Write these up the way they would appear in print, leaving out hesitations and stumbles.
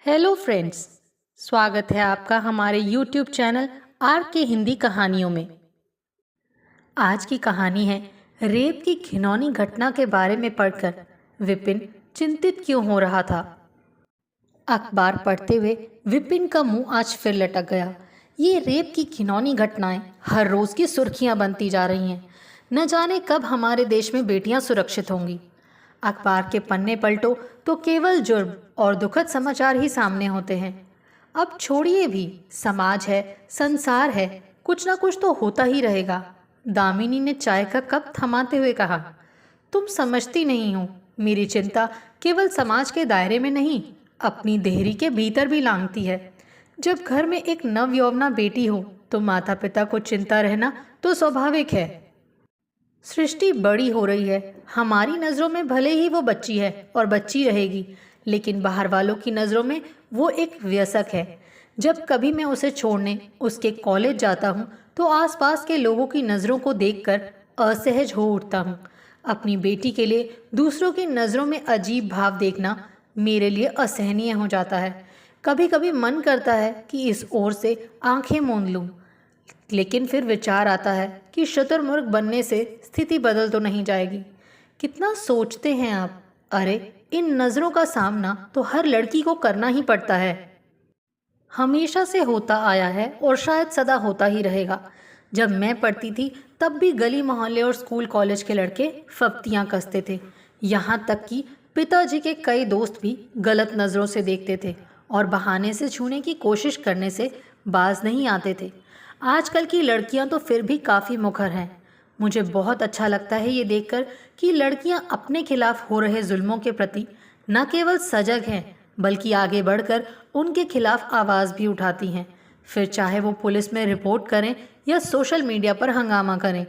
Hello friends. स्वागत है आपका हमारे यूट्यूब चैनल आर के हिंदी कहानियों में। आज की कहानी है रेप की घिनौनी घटना के बारे में पढ़कर विपिन चिंतित क्यों हो रहा था। अखबार पढ़ते हुए विपिन का मुंह आज फिर लटक गया। ये रेप की घिनौनी घटनाएं हर रोज की सुर्खियां बनती जा रही हैं। न जाने कब हमारे देश में बेटियां सुरक्षित होंगी। अखबार के पन्ने पलटो तो केवल जुर्म और दुखद समाचार ही सामने होते हैं। अब छोड़िए भी, समाज है, संसार है, कुछ ना कुछ तो होता ही रहेगा। दामिनी ने चाय का कप थमाते हुए कहा, तुम समझती नहीं हो, मेरी चिंता केवल समाज के दायरे में नहीं, अपनी देहरी के भीतर भी लांघती है। जब घर में एक नवयौवना बेटी हो तो माता पिता को चिंता रहना तो स्वाभाविक है। सृष्टि बड़ी हो रही है। हमारी नज़रों में भले ही वो बच्ची है और बच्ची रहेगी, लेकिन बाहर वालों की नज़रों में वो एक वयस्क है। जब कभी मैं उसे छोड़ने उसके कॉलेज जाता हूँ तो आसपास के लोगों की नज़रों को देखकर असहज हो उठता हूँ। अपनी बेटी के लिए दूसरों की नज़रों में अजीब भाव देखना मेरे लिए असहनीय हो जाता है। कभी कभी मन करता है कि इस ओर से आंखें मूंद लूँ, लेकिन फिर विचार आता है कि शुतुरमुर्ग बनने से स्थिति बदल तो नहीं जाएगी। कितना सोचते हैं आप। अरे, इन नज़रों का सामना तो हर लड़की को करना ही पड़ता है। हमेशा से होता आया है और शायद सदा होता ही रहेगा। जब मैं पढ़ती थी तब भी गली मोहल्ले और स्कूल कॉलेज के लड़के फप्तियाँ कसते थे। यहाँ तक कि पिताजी के कई दोस्त भी गलत नज़रों से देखते थे और बहाने से छूने की कोशिश करने से बाज नहीं आते थे। आजकल की लड़कियां तो फिर भी काफ़ी मुखर हैं। मुझे बहुत अच्छा लगता है ये देखकर कि लड़कियां अपने खिलाफ हो रहे जुल्मों के प्रति न केवल सजग हैं, बल्कि आगे बढ़कर उनके खिलाफ आवाज़ भी उठाती हैं, फिर चाहे वो पुलिस में रिपोर्ट करें या सोशल मीडिया पर हंगामा करें।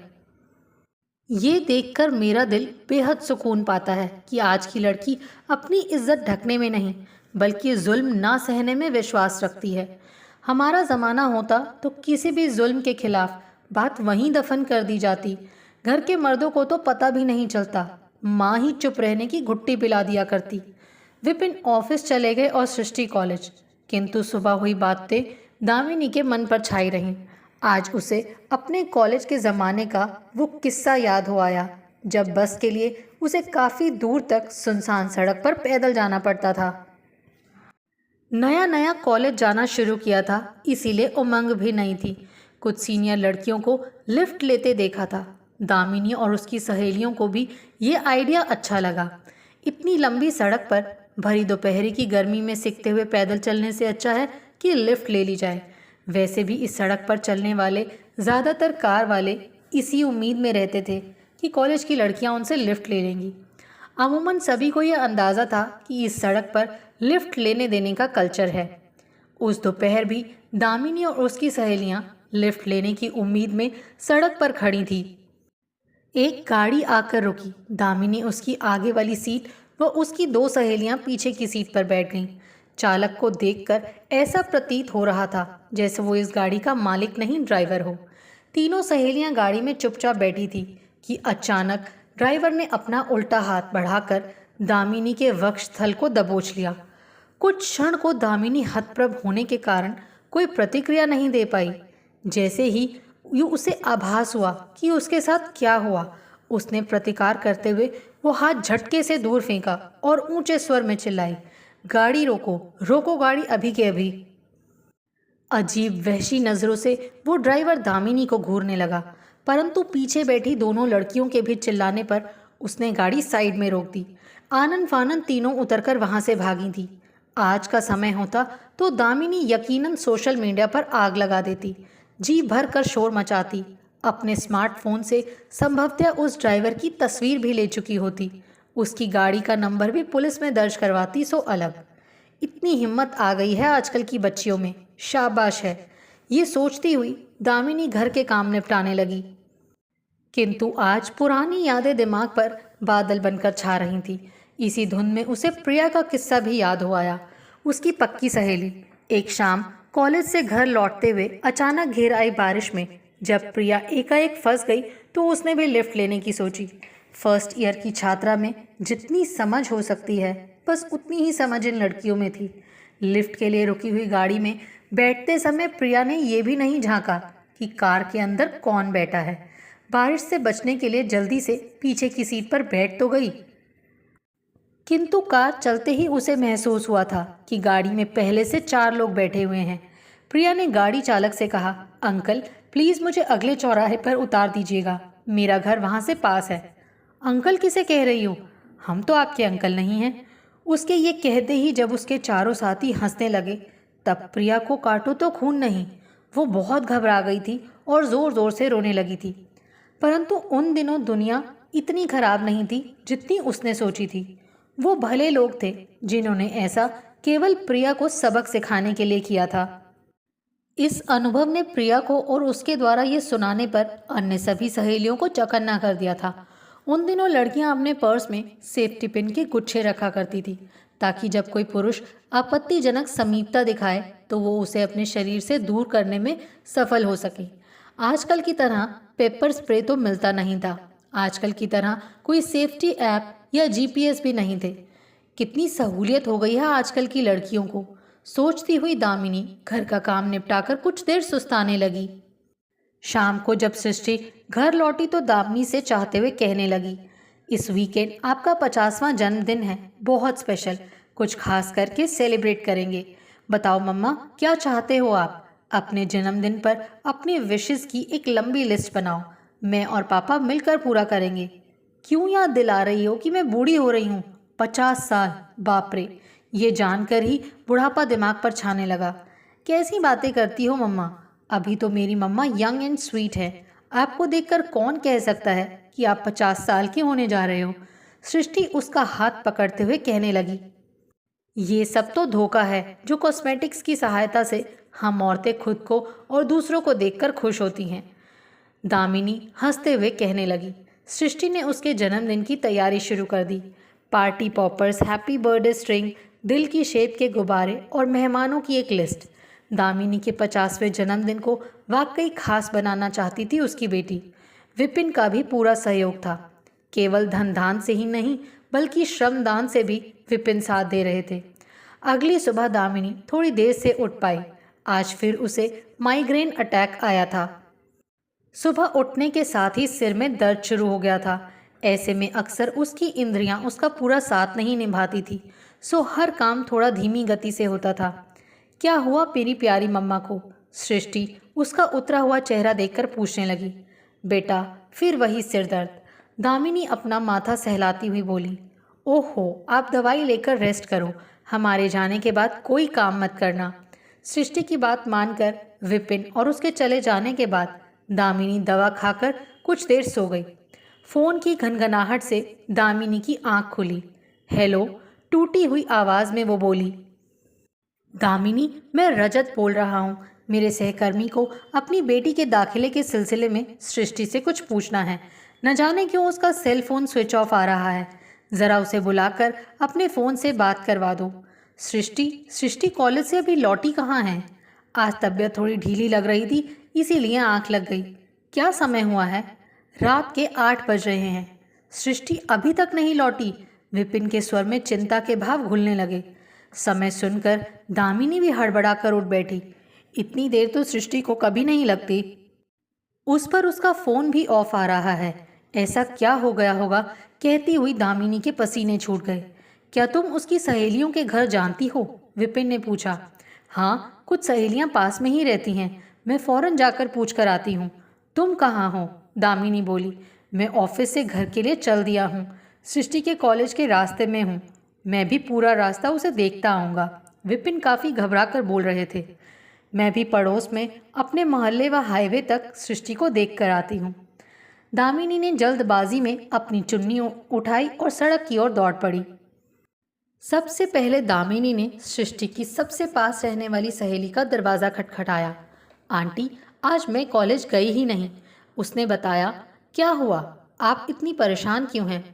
ये देखकर मेरा दिल बेहद सुकून पाता है कि आज की लड़की अपनी इज्जत ढकने में नहीं, बल्कि जुल्म ना सहने में विश्वास रखती है। हमारा ज़माना होता तो किसी भी जुल्म के खिलाफ बात वहीं दफन कर दी जाती। घर के मर्दों को तो पता भी नहीं चलता, माँ ही चुप रहने की घुट्टी पिला दिया करती। विपिन ऑफिस चले गए और सृष्टि कॉलेज, किंतु सुबह हुई बातें दामिनी के मन पर छाई रहीं। आज उसे अपने कॉलेज के ज़माने का वो किस्सा याद हो आया, जब बस के लिए उसे काफ़ी दूर तक सुनसान सड़क पर पैदल जाना पड़ता था। नया नया कॉलेज जाना शुरू किया था, इसीलिए उमंग भी नहीं थी। कुछ सीनियर लड़कियों को लिफ्ट लेते देखा था। दामिनी और उसकी सहेलियों को भी ये आइडिया अच्छा लगा। इतनी लंबी सड़क पर भरी दोपहरी की गर्मी में सिकते हुए पैदल चलने से अच्छा है कि लिफ्ट ले ली जाए। वैसे भी इस सड़क पर चलने वाले ज़्यादातर कार वाले इसी उम्मीद में रहते थे कि कॉलेज की लड़कियां उनसे लिफ्ट ले लेंगी। अमूमन सभी को यह अंदाज़ा था कि इस सड़क पर लिफ्ट लेने देने का कल्चर है। उस दोपहर भी दामिनी और उसकी सहेलियां लिफ्ट लेने की उम्मीद में सड़क पर खड़ी थी। एक गाड़ी आकर रुकी। दामिनी उसकी आगे वाली सीट व उसकी दो सहेलियां पीछे की सीट पर बैठ गईं। चालक को देखकर ऐसा प्रतीत हो रहा था जैसे वो इस गाड़ी का मालिक नहीं, ड्राइवर हो। तीनों सहेलियां गाड़ी में चुपचाप बैठी थी कि अचानक ड्राइवर ने अपना उल्टा हाथ बढ़ाकर दामिनी के वक्षस्थल को दबोच लिया। कुछ क्षण को दामिनी हतप्रभ होने के कारण कोई प्रतिक्रिया नहीं दे पाई। जैसे ही उसे आभास हुआ कि उसके साथ क्या हुआ, उसने प्रतिकार करते हुए वो हाथ झटके से दूर फेंका और ऊंचे स्वर में चिल्लाई, गाड़ी रोको, रोको गाड़ी अभी के अभी। अजीब वहशी नज़रों से वो ड्राइवर दामिनी को घूरने लगा, परंतु पीछे बैठी दोनों लड़कियों के भी चिल्लाने पर उसने गाड़ी साइड में रोक दी। आनन फानन तीनों उतरकर वहां से भागी थी। आज का समय होता तो दामिनी यकीनन सोशल मीडिया पर आग लगा देती, जी भर कर शोर मचाती, अपने स्मार्टफोन से संभवतः उस ड्राइवर की तस्वीर भी ले चुकी होती, उसकी गाड़ी का नंबर भी पुलिस में दर्ज करवाती, सो अलग। इतनी हिम्मत आ गई है आजकल की बच्चियों में, शाबाश है। ये सोचती हुई दामिनी घर के काम निपटाने लगी। किंतु आज पुरानी यादें दिमाग पर बादल बनकर छा रही थीं। इसी धुन में उसे प्रिया का किस्सा भी याद हो आया, उसकी पक्की सहेली। एक शाम कॉलेज से घर लौटते हुए अचानक घेर आई बारिश में जब प्रिया एकाएक फंस गई तो उसने भी लिफ्ट लेने की सोची। फर्स्ट ईयर की छात्रा में जितनी समझ हो सकती है, बस उतनी ही समझ इन लड़कियों में थी। लिफ्ट के लिए रुकी हुई गाड़ी में बैठते समय प्रिया ने यह भी नहीं झांका कि कार के अंदर कौन बैठा है। बारिश से बचने के लिए जल्दी से पीछे की सीट पर बैठ तो गई, किंतु कार चलते ही उसे महसूस हुआ था कि गाड़ी में पहले से 4 लोग बैठे हुए हैं। प्रिया ने गाड़ी चालक से कहा, अंकल प्लीज़ मुझे अगले चौराहे पर उतार दीजिएगा, मेरा घर वहाँ से पास है। अंकल किसे कह रही हो? हम तो आपके अंकल नहीं हैं। उसके ये कहते ही जब उसके चारों साथी हंसने लगे तब प्रिया को काटो तो खून नहीं, वो बहुत घबरा गई थी और ज़ोर ज़ोर से रोने लगी थी। परंतु उन दिनों दुनिया इतनी खराब नहीं थी जितनी उसने सोची थी। वो भले लोग थे जिन्होंने ऐसा केवल प्रिया को सबक सिखाने के लिए किया था। इस अनुभव ने प्रिया को और उसके द्वारा ये सुनाने पर अन्य सभी सहेलियों को चौकन्ना कर दिया था। उन दिनों लड़कियां अपने पर्स में सेफ्टी पिन के गुच्छे रखा करती थी ताकि जब कोई पुरुष आपत्तिजनक समीपता दिखाए तो वो उसे अपने शरीर से दूर करने में सफल हो सके। आजकल की तरह पेपर स्प्रे तो मिलता नहीं था। आजकल की तरह कोई सेफ्टी ऐप या जीपीएस भी नहीं थे। कितनी सहूलियत हो गई है आजकल की लड़कियों को, सोचती हुई दामिनी घर का काम निपटाकर कुछ देर सुस्ताने लगी। शाम को जब सृष्टि घर लौटी तो दामिनी से चाहते हुए कहने लगी, इस वीकेंड आपका 50वां जन्मदिन है, बहुत स्पेशल, कुछ खास करके सेलिब्रेट करेंगे। बताओ मम्मा क्या चाहते हो आप? अपने जन्मदिन पर अपनी विशेस की एक लंबी लिस्ट बनाओ, मैं और पापा मिलकर पूरा करेंगे। क्यों याद दिला रही हो कि मैं बूढ़ी हो रही हूँ? 50 साल, बाप रे, ये जानकर ही बुढ़ापा दिमाग पर छाने लगा। कैसी बातें करती हो मम्मा, अभी तो मेरी मम्मा यंग एंड स्वीट है। आपको देखकर कौन कह सकता है कि आप 50 साल के होने जा रहे हो? सृष्टि उसका हाथ पकड़ते हुए कहने लगी, ये सब तो धोखा है जो कॉस्मेटिक्स की सहायता से हम औरतें खुद को और दूसरों को देखकर खुश होती हैं। दामिनी हंसते हुए कहने लगी। सृष्टि ने उसके जन्मदिन की तैयारी शुरू कर दी। Party poppers, happy birthday string, दिल की शेप के गुब्बारे और मेहमानों की एक लिस्ट। दामिनी के 50वें जन्मदिन को वाकई खास बनाना चाहती थी उसकी बेटी। विपिन का भी पूरा सहयोग था। केवल धन दान से ही नहीं बल्कि श्रमदान से भी विपिन साथ दे रहे थे। अगली सुबह दामिनी थोड़ी देर से उठ पाई। आज फिर उसे माइग्रेन अटैक आया था। सुबह उठने के साथ ही सिर में दर्द शुरू हो गया था। ऐसे में अक्सर उसकी इंद्रियां उसका पूरा साथ नहीं निभाती थी, सो हर काम थोड़ा धीमी गति से होता था। क्या हुआ मेरी प्यारी मम्मा को? सृष्टि उसका उतरा हुआ चेहरा देखकर पूछने लगी। बेटा फिर वही सिर दर्द। दामिनी अपना माथा सहलाती हुई बोली। ओहो, आप दवाई लेकर रेस्ट करो, हमारे जाने के बाद कोई काम मत करना। सृष्टि की बात मानकर विपिन और उसके चले जाने के बाद दामिनी दवा खाकर कुछ देर सो गई। फोन की घनघनाहट से दामिनी की आंख खुली। हेलो, टूटी हुई आवाज में वो बोली। दामिनी, मैं रजत बोल रहा हूँ। मेरे सहकर्मी को अपनी बेटी के दाखिले के सिलसिले में सृष्टि से कुछ पूछना है। न जाने क्यों उसका सेल फोन स्विच ऑफ आ रहा है। ज़रा उसे बुलाकर अपने फ़ोन से बात करवा दो। सृष्टि कॉलेज से अभी लौटी कहाँ है? आज तबीयत थोड़ी ढीली लग रही थी, इसीलिए आंख लग गई। क्या समय हुआ है? रात के 8 बज रहे हैं। सृष्टि अभी तक नहीं लौटी? विपिन के स्वर में चिंता के भाव घुलने लगे। समय सुनकर दामिनी भी हड़बड़ाकर उठ बैठी। इतनी देर तो सृष्टि को कभी नहीं लगती। उस पर उसका फ़ोन भी ऑफ आ रहा है। ऐसा क्या हो गया होगा? कहती हुई दामिनी के पसीने छूट गए। क्या तुम उसकी सहेलियों के घर जानती हो? विपिन ने पूछा। हाँ, कुछ सहेलियां पास में ही रहती हैं, मैं फ़ौरन जाकर पूछ कर आती हूँ। तुम कहाँ हो? दामिनी बोली। मैं ऑफिस से घर के लिए चल दिया हूँ, सृष्टि के कॉलेज के रास्ते में हूँ। मैं भी पूरा रास्ता उसे देखता आऊँगा। विपिन काफ़ी घबरा कर बोल रहे थे। मैं भी पड़ोस में अपने मोहल्ले व हाईवे तक सृष्टि को देख कर आती हूँ। दामिनी ने जल्दबाजी में अपनी चुन्नी उठाई और सड़क की ओर दौड़ पड़ी। सबसे पहले दामिनी ने सृष्टि की सबसे पास रहने वाली सहेली का दरवाज़ा खटखटाया। आंटी, आज मैं कॉलेज गई ही नहीं, उसने बताया। क्या हुआ? आप इतनी परेशान क्यों हैं?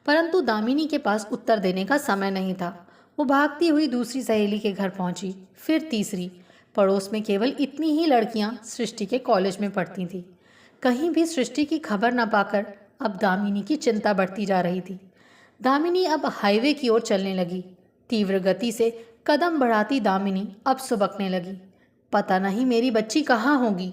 परंतु दामिनी के पास उत्तर देने का समय नहीं था। वो भागती हुई दूसरी सहेली के घर पहुंची, फिर तीसरी। पड़ोस में केवल इतनी ही लड़कियां सृष्टि के कॉलेज में पढ़ती थीं। कहीं भी सृष्टि की खबर न पाकर अब दामिनी की चिंता बढ़ती जा रही थी। दामिनी अब हाईवे की ओर चलने लगी। तीव्र गति से कदम बढ़ाती दामिनी अब सुबकने लगी। पता नहीं मेरी बच्ची कहाँ होगी।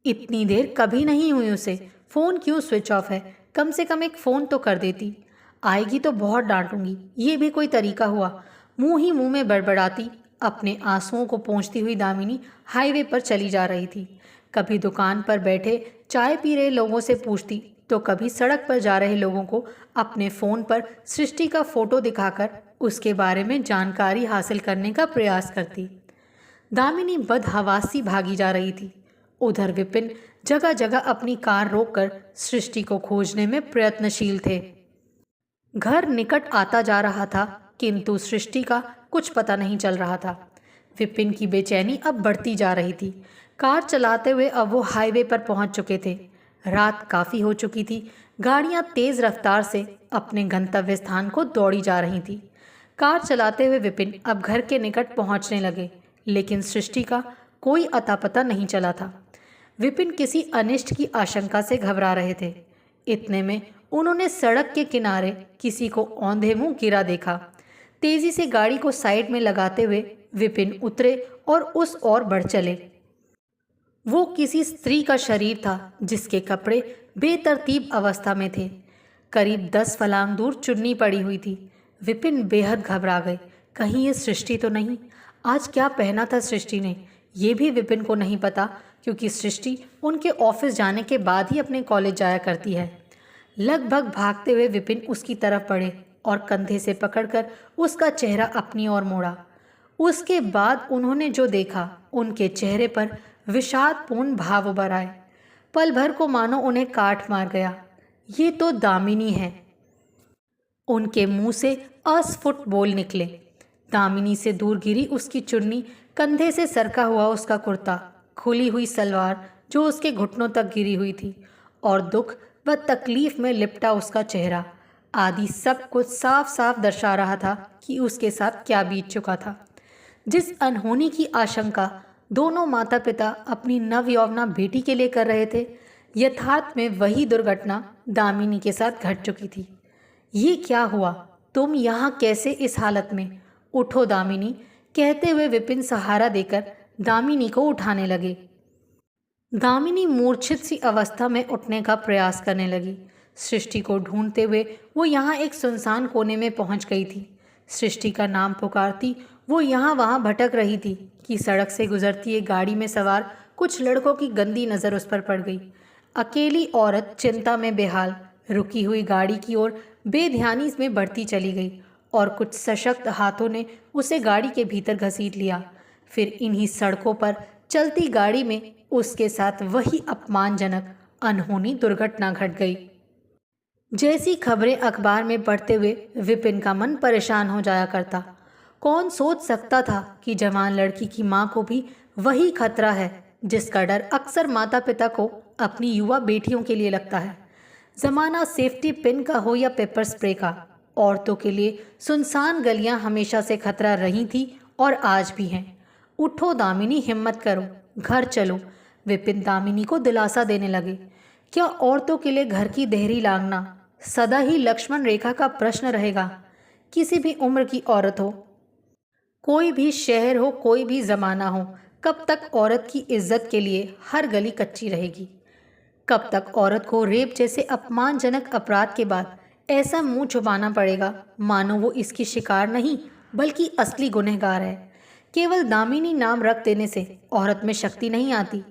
इतनी देर कभी नहीं हुई उसे। फ़ोन क्यों स्विच ऑफ है? कम से कम एक फ़ोन तो कर देती। आएगी तो बहुत डांटूंगी। ये भी कोई तरीका हुआ? मुंह ही मुंह में बड़बड़ाती अपने आंसुओं को पोंछती हुई दामिनी हाईवे पर चली जा रही थी। कभी दुकान पर बैठे चाय पी रहे लोगों से पूछती तो कभी सड़क पर जा रहे लोगों को अपने फ़ोन पर सृष्टि का फ़ोटो दिखाकर उसके बारे में जानकारी हासिल करने का प्रयास करती। दामिनी बदहवासी भागी जा रही थी। उधर विपिन जगह जगह अपनी कार रोककर सृष्टि को खोजने में प्रयत्नशील थे। घर निकट आता जा रहा था किंतु सृष्टि का कुछ पता नहीं चल रहा था। विपिन की बेचैनी अब बढ़ती जा रही थी। कार चलाते हुए अब वो हाईवे पर पहुंच चुके थे। रात काफ़ी हो चुकी थी। गाड़ियां तेज रफ्तार से अपने गंतव्य स्थान को दौड़ी जा रही थी। कार चलाते हुए विपिन अब घर के निकट पहुंचने लगे, लेकिन सृष्टि का कोई अता पता नहीं चला था। विपिन किसी अनिष्ट की आशंका से घबरा रहे थे। इतने में उन्होंने सड़क के किनारे किसी को औंधे मुंह गिरा देखा। तेजी से गाड़ी को साइड में लगाते हुए विपिन उतरे और उस ओर बढ़ चले। वो किसी स्त्री का शरीर था जिसके कपड़े बेतरतीब अवस्था में थे। करीब 10 फलांग दूर चुन्नी पड़ी हुई थी। विपिन बेहद घबरा गए। कहीं ये सृष्टि तो नहीं? आज क्या पहना था सृष्टि ने, ये भी विपिन को नहीं पता, क्योंकि सृष्टि उनके ऑफिस जाने के बाद ही अपने कॉलेज जाया करती है। लगभग भागते हुए विपिन उसकी तरफ बढ़े और कंधे से पकड़कर उसका चेहरा अपनी ओर मोड़ा। उसके बाद उन्होंने जो देखा, उनके चेहरे पर विषादपूर्ण भाव उभर आए। पल भर को मानो उन्हें काट मार गया। ये तो दामिनी है। उनके मुंह से अस्फुट बोल निकले। दामिनी से दूर गिरी उसकी चुन्नी, कंधे से सरका हुआ उसका कुर्ता, खुली हुई सलवार जो उसके घुटनों तक गिरी हुई थी, और दुख व तकलीफ में लिपटा उसका चेहरा आदि सब कुछ साफ साफ दर्शा रहा था कि उसके साथ क्या बीत चुका था। जिस अनहोनी की आशंका दोनों माता पिता अपनी नवयौवना बेटी के लिए कर रहे थे, यथार्थ में वही दुर्घटना दामिनी के साथ घट चुकी थी। ये क्या हुआ? तुम यहाँ कैसे इस हालत में? उठो दामिनी, कहते हुए विपिन सहारा देकर दामिनी को उठाने लगे। दामिनी मूर्छित सी अवस्था में उठने का प्रयास करने लगी। सृष्टि को ढूंढते हुए वो यहाँ एक सुनसान कोने में पहुँच गई थी। सृष्टि का नाम पुकारती वो यहाँ वहाँ भटक रही थी कि सड़क से गुजरती एक गाड़ी में सवार कुछ लड़कों की गंदी नज़र उस पर पड़ गई। अकेली औरत चिंता में बेहाल रुकी हुई गाड़ी की ओर बेध्यानी में बढ़ती चली गई और कुछ सशक्त हाथों ने उसे गाड़ी के भीतर घसीट लिया। फिर इन्हीं सड़कों पर चलती गाड़ी में उसके साथ वही अपमानजनक अनहोनी दुर्घटना घट गई। जैसी खबरें अखबार में पढ़ते हुए विपिन का मन परेशान हो जाया करता। कौन सोच सकता था कि जवान लड़की की माँ को भी वही खतरा है जिसका डर अक्सर माता पिता को अपनी युवा बेटियों के लिए लगता है। ज़माना सेफ्टी पिन का हो या पेपर स्प्रे का, औरतों के लिए सुनसान गलियां हमेशा से खतरा रही थी और आज भी हैं। उठो दामिनी, हिम्मत करो, घर चलो। विपिन दामिनी को दिलासा देने लगे। क्या औरतों के लिए घर की देहरी लांघना सदा ही लक्ष्मण रेखा का प्रश्न रहेगा? किसी भी उम्र की औरत हो, कोई भी शहर हो, कोई भी ज़माना हो, कब तक औरत की इज्जत के लिए हर गली कच्ची रहेगी? कब तक औरत को रेप जैसे अपमानजनक अपराध के बाद ऐसा मुंह छुपाना पड़ेगा मानो वो इसकी शिकार नहीं बल्कि असली गुनहगार है? केवल दामिनी नाम रख देने से औरत में शक्ति नहीं आती,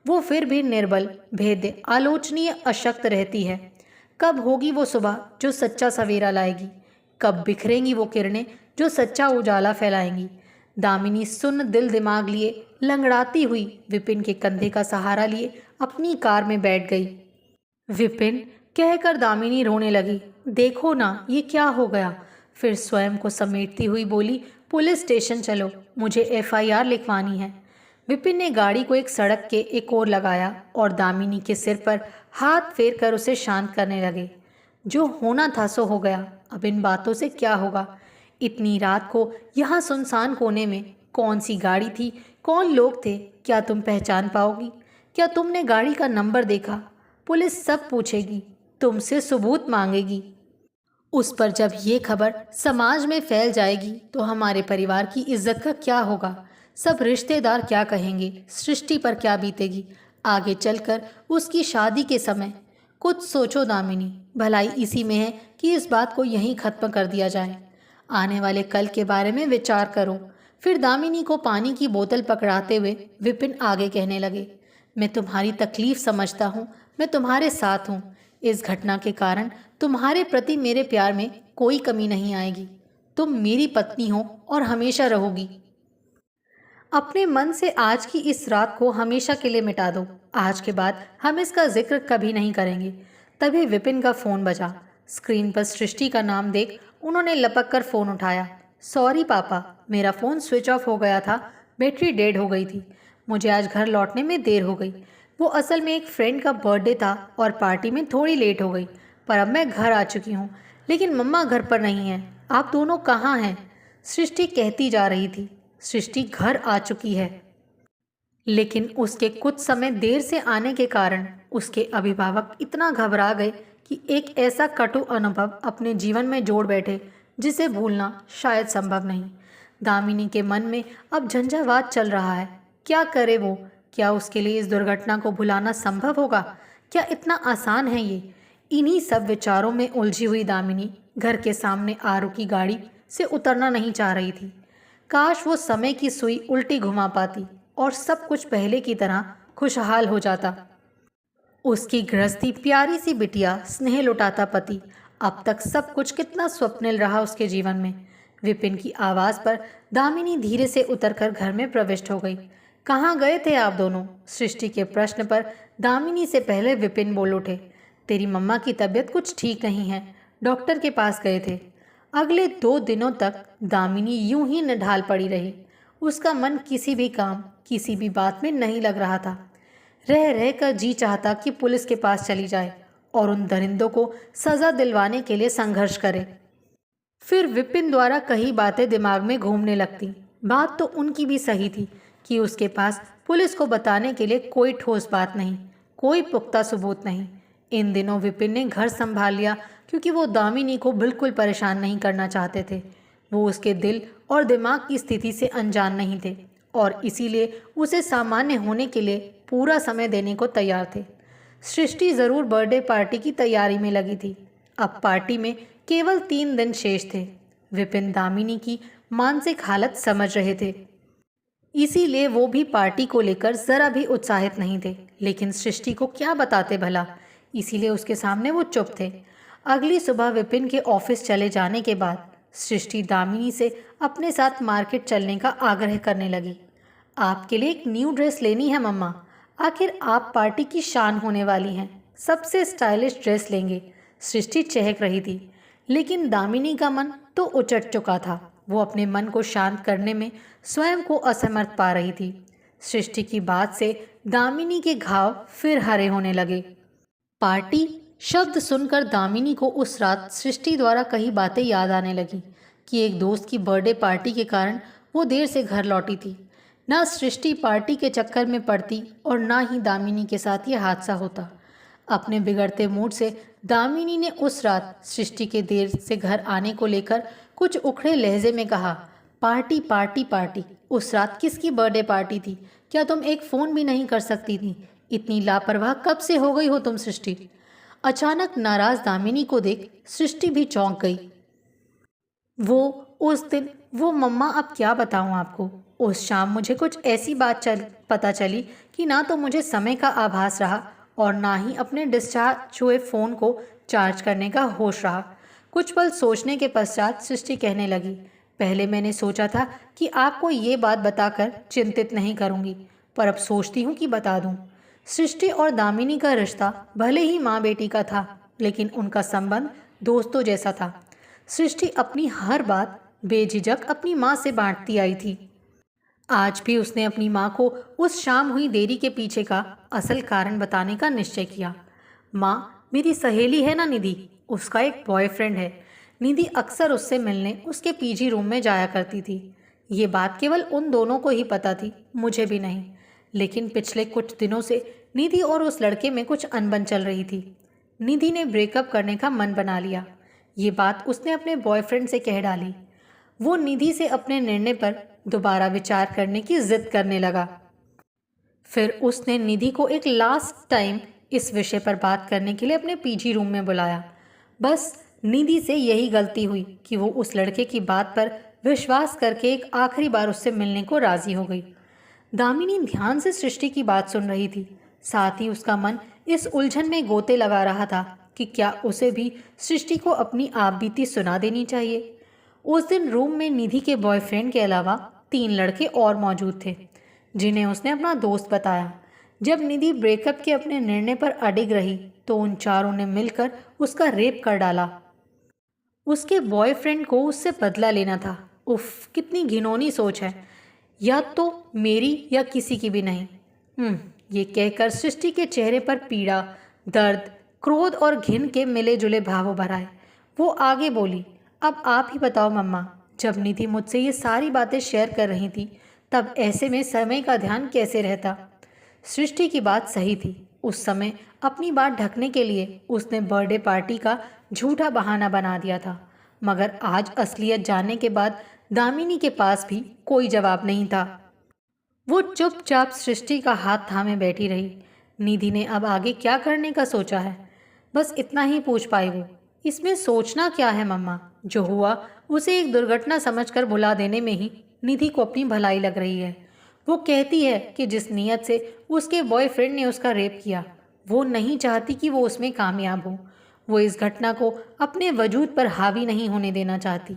वो फिर भी निर्बल, भेद्य, आलोचनीय, अशक्त रहती है। कब होगी वो सुबह जो सच्चा सवेरा लाएगी? कब बिखरेंगी वो किरणें जो सच्चा उजाला फैलाएंगी? दामिनी सुन्न दिल दिमाग लिए लंगड़ाती हुई विपिन के कंधे का सहारा लिए अपनी कार में बैठ गई। विपिन, कहकर दामिनी रोने लगी। देखो ना, ये क्या हो गया? फिर स्वयं को समेटती हुई बोली, पुलिस स्टेशन चलो, मुझे FIR लिखवानी है। विपिन ने गाड़ी को एक सड़क के एक ओर लगाया और दामिनी के सिर पर हाथ फेर कर उसे शांत करने लगे। जो होना था सो हो गया, अब इन बातों से क्या होगा? इतनी रात को यहाँ सुनसान कोने में कौन सी गाड़ी थी, कौन लोग थे, क्या तुम पहचान पाओगी? क्या तुमने गाड़ी का नंबर देखा? पुलिस सब पूछेगी, तुमसे सबूत मांगेगी। उस पर जब ये खबर समाज में फैल जाएगी तो हमारे परिवार की इज्जत का क्या होगा? सब रिश्तेदार क्या कहेंगे? सृष्टि पर क्या बीतेगी आगे चलकर उसकी शादी के समय? कुछ सोचो दामिनी, भलाई इसी में है कि इस बात को यहीं खत्म कर दिया जाए। आने वाले कल के बारे में विचार करो। फिर दामिनी को पानी की बोतल पकड़ाते हुए विपिन आगे कहने लगे, मैं तुम्हारी तकलीफ समझता हूँ, मैं तुम्हारे साथ हूँ। इस घटना के कारण तुम्हारे प्रति मेरे प्यार में कोई कमी नहीं आएगी। तुम मेरी पत्नी हो और हमेशा रहोगी। अपने मन से आज की इस रात को हमेशा के लिए मिटा दो। आज के बाद हम इसका जिक्र कभी नहीं करेंगे। तभी विपिन का फोन बजा। स्क्रीन पर सृष्टि का नाम देख उन्होंने लपक कर फोन उठाया। सॉरी पापा, मेरा फ़ोन स्विच ऑफ हो गया था, बैटरी डेड हो गई थी। मुझे आज घर लौटने में देर हो गई। वो असल में एक फ्रेंड का बर्थडे था और पार्टी में थोड़ी लेट हो गई, पर अब मैं घर आ चुकी हूँ। लेकिन मम्मा घर पर नहीं है। आप दोनों कहाँ हैं? सृष्टि कहती जा रही थी। सृष्टि घर आ चुकी है, लेकिन उसके कुछ समय देर से आने के कारण उसके अभिभावक इतना घबरा गए कि एक ऐसा कटु अनुभव अपने जीवन में जोड़ बैठे जिसे भूलना शायद संभव नहीं। दामिनी के मन में अब झंझावात चल रहा है। क्या करे वो? क्या उसके लिए इस दुर्घटना को भुलाना संभव होगा? क्या इतना आसान है ये? इन्हीं सब विचारों में उलझी हुई दामिनी घर के सामने आ रुकी गाड़ी से उतरना नहीं चाह रही थी। काश वो समय की सुई उल्टी घुमा पाती और सब कुछ पहले की तरह खुशहाल हो जाता। उसकी गृहस्थी, प्यारी सी बिटिया, स्नेह लुटाता पति, अब तक सब कुछ कितना स्वप्निल रहा उसके जीवन में। विपिन की आवाज़ पर दामिनी धीरे से उतरकर घर में प्रविष्ट हो गई। कहाँ गए थे आप दोनों? सृष्टि के प्रश्न पर दामिनी से पहले विपिन बोल उठे। तेरी मम्मा की तबीयत कुछ ठीक नहीं है, डॉक्टर के पास गए थे। अगले 2 दिनों तक दामिनी यूं ही निढाल पड़ी रही। उसका मन किसी भी काम, किसी भी बात में नहीं लग रहा था। रह रह कर जी चाहता कि पुलिस के पास चली जाए और उन दरिंदों को सज़ा दिलवाने के लिए संघर्ष करे। फिर विपिन द्वारा कही बातें दिमाग में घूमने लगती। बात तो उनकी भी सही थी कि उसके पास पुलिस को बताने के लिए कोई ठोस बात नहीं, कोई पुख्ता सबूत नहीं। इन दिनों विपिन ने घर संभाल लिया क्योंकि वो दामिनी को बिल्कुल परेशान नहीं करना चाहते थे। वो उसके दिल और दिमाग की स्थिति से अनजान नहीं थे और इसीलिए उसे सामान्य होने के लिए पूरा समय देने को तैयार थे। सृष्टि ज़रूर बर्थडे पार्टी की तैयारी में लगी थी। अब पार्टी में केवल 3 दिन शेष थे। विपिन दामिनी की मानसिक हालत समझ रहे थे, इसीलिए वो भी पार्टी को लेकर ज़रा भी उत्साहित नहीं थे। लेकिन सृष्टि को क्या बताते भला, इसीलिए उसके सामने वो चुप थे। अगली सुबह विपिन के ऑफिस चले जाने के बाद सृष्टि दामिनी से अपने साथ मार्केट चलने का आग्रह करने लगी। आपके लिए एक न्यू ड्रेस लेनी है मम्मा, आखिर आप पार्टी की शान होने वाली हैं। सबसे स्टाइलिश ड्रेस लेंगे। सृष्टि चहक रही थी, लेकिन दामिनी का मन तो उचट चुका था। वो अपने मन को शांत करने में स्वयं को असमर्थ पा रही थी। सृष्टि की बात से दामिनी के घाव फिर हरे होने लगे। पार्टी शब्द सुनकर दामिनी को उस रात सृष्टि द्वारा कही बातें याद आने लगी कि एक दोस्त की बर्थडे पार्टी के कारण वो देर से घर लौटी थी। ना सृष्टि पार्टी के चक्कर में पड़ती और ना ही दामिनी के साथ ये हादसा होता। अपने बिगड़ते मूड से दामिनी ने उस रात सृष्टि के देर से घर आने को लेकर कुछ उखड़े लहजे में कहा, पार्टी पार्टी पार्टी। उस रात किसकी बर्थडे पार्टी थी? क्या तुम एक फ़ोन भी नहीं कर सकती थी? इतनी लापरवाह कब से हो गई हो तुम सृष्टि? अचानक नाराज दामिनी को देख सृष्टि भी चौंक गई। वो उस दिन, वो मम्मा, अब क्या बताऊं आपको। उस शाम मुझे कुछ ऐसी बात पता चली कि ना तो मुझे समय का आभास रहा और ना ही अपने डिस्चार्ज हुए फ़ोन को चार्ज करने का होश रहा। कुछ पल सोचने के पश्चात सृष्टि कहने लगी, पहले मैंने सोचा था कि आपको ये बात बताकर चिंतित नहीं करूँगी, पर अब सोचती हूँ कि बता दूँ। सृष्टि और दामिनी का रिश्ता भले ही माँ बेटी का था, लेकिन उनका संबंध दोस्तों जैसा था। सृष्टि अपनी हर बात बेझिझक अपनी माँ से बांटती आई थी। आज भी उसने अपनी माँ को उस शाम हुई देरी के पीछे का असल कारण बताने का निश्चय किया। माँ, मेरी सहेली है ना निधि, उसका एक बॉयफ्रेंड है। निधि अक्सर उससे मिलने उसके पीजी रूम में जाया करती थी। ये बात केवल उन दोनों को ही पता थी, मुझे भी नहीं। लेकिन पिछले कुछ दिनों से निधि और उस लड़के में कुछ अनबन चल रही थी। निधि ने ब्रेकअप करने का मन बना लिया। ये बात उसने अपने बॉयफ्रेंड से कह डाली। वो निधि से अपने निर्णय पर दोबारा विचार करने की जिद करने लगा। फिर उसने निधि को एक लास्ट टाइम इस विषय पर बात करने के लिए अपने पीजी रूम में बुलाया। बस निधि से यही गलती हुई कि वो उस लड़के की बात पर विश्वास करके एक आखिरी बार उससे मिलने को राजी हो गई। दामिनी ध्यान से सृष्टि की बात सुन रही थी। साथ ही उसका मन इस उलझन में गोते लगा रहा था कि क्या उसे भी सृष्टि को अपनी आपबीती सुना देनी चाहिए। उस दिन रूम में निधि के बॉयफ्रेंड के अलावा 3 लड़के और मौजूद थे, जिन्हें उसने अपना दोस्त बताया। जब निधि ब्रेकअप के अपने निर्णय पर अडिग रही तो उन चारों ने मिलकर उसका रेप कर डाला। उसके बॉयफ्रेंड को उससे बदला लेना था। उफ, कितनी घिनौनी सोच है। या तो मेरी या किसी की भी नहीं। ये कहकर सृष्टि के चेहरे पर पीड़ा, दर्द, क्रोध और घिन के मिले जुले भाव उभर आए। वो आगे बोली, अब आप ही बताओ मम्मा, जब निधि मुझसे ये सारी बातें शेयर कर रही थी तब ऐसे में समय का ध्यान कैसे रहता। सृष्टि की बात सही थी। उस समय अपनी बात ढकने के लिए उसने बर्थडे पार्टी का झूठा बहाना बना दिया था, मगर आज असलियत जानने के बाद दामिनी के पास भी कोई जवाब नहीं था। वो चुपचाप सृष्टि का हाथ थामे बैठी रही। निधि ने अब आगे क्या करने का सोचा है, बस इतना ही पूछ पाई वो। इसमें सोचना क्या है मम्मा, जो हुआ उसे एक दुर्घटना समझकर भुला देने में ही निधि को अपनी भलाई लग रही है। वो कहती है कि जिस नीयत से उसके बॉयफ्रेंड ने उसका रेप किया, वो नहीं चाहती कि वो उसमें कामयाब हो। वो इस घटना को अपने वजूद पर हावी नहीं होने देना चाहती।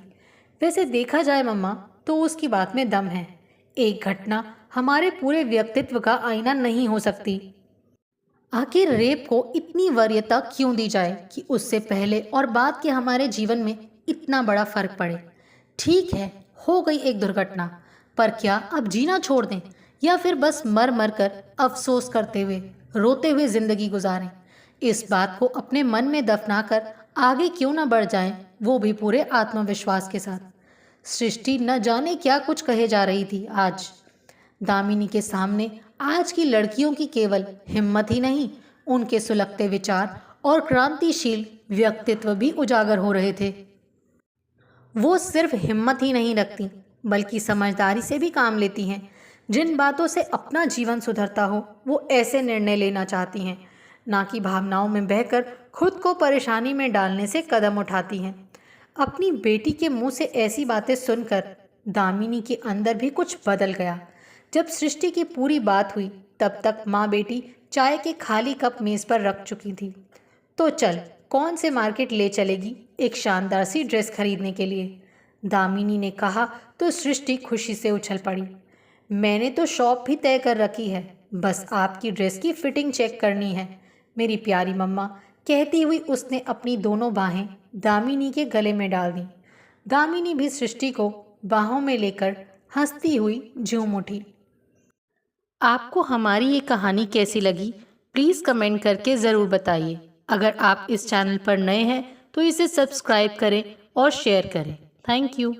वैसे देखा जाए मम्मा तो उसकी बात में दम है। एक घटना हमारे पूरे व्यक्तित्व का आईना नहीं हो सकती। आखिर रेप को इतनी वरीयता क्यों दी जाए कि उससे पहले और बाद के हमारे जीवन में इतना बड़ा फर्क पड़े। ठीक है, हो गई एक दुर्घटना, पर क्या अब जीना छोड़ दें या फिर बस मर मर कर अफसोस करते हुए रोते हुए जिंदगी गुजारें। इस बात को अपने मन में दफना कर आगे क्यों ना बढ़ जाएं, वो भी पूरे आत्मविश्वास के साथ। सृष्टि न जाने क्या कुछ कहे जा रही थी आज। दामिनी के सामने आज की लड़कियों की केवल हिम्मत ही नहीं, उनके सुलगते विचार और क्रांतिशील व्यक्तित्व भी उजागर हो रहे थे। वो सिर्फ हिम्मत ही नहीं रखती, बल्कि समझदारी से भी काम लेती हैं। जिन बातों से अपना जीवन सुधरता हो, वो ऐसे निर्णय लेना चाहती हैं, ना कि भावनाओं में बहकर खुद को परेशानी में डालने से कदम उठाती हैं। अपनी बेटी के मुंह से ऐसी बातें सुनकर दामिनी के अंदर भी कुछ बदल गया। जब सृष्टि की पूरी बात हुई तब तक माँ बेटी चाय के खाली कप मेज पर रख चुकी थी। तो चल, कौन से मार्केट ले चलेगी एक शानदार सी ड्रेस खरीदने के लिए, दामिनी ने कहा तो सृष्टि खुशी से उछल पड़ी। मैंने तो शॉप भी तय कर रखी है, बस आपकी ड्रेस की फिटिंग चेक करनी है मेरी प्यारी मम्मा, कहती हुई उसने अपनी दोनों बाहें दामिनी के गले में डाल दी। दामिनी भी सृष्टि को बाहों में लेकर हंसती हुई झूम उठी। आपको हमारी ये कहानी कैसी लगी, प्लीज़ कमेंट करके ज़रूर बताइए। अगर आप इस चैनल पर नए हैं तो इसे सब्सक्राइब करें और शेयर करें। Thank you.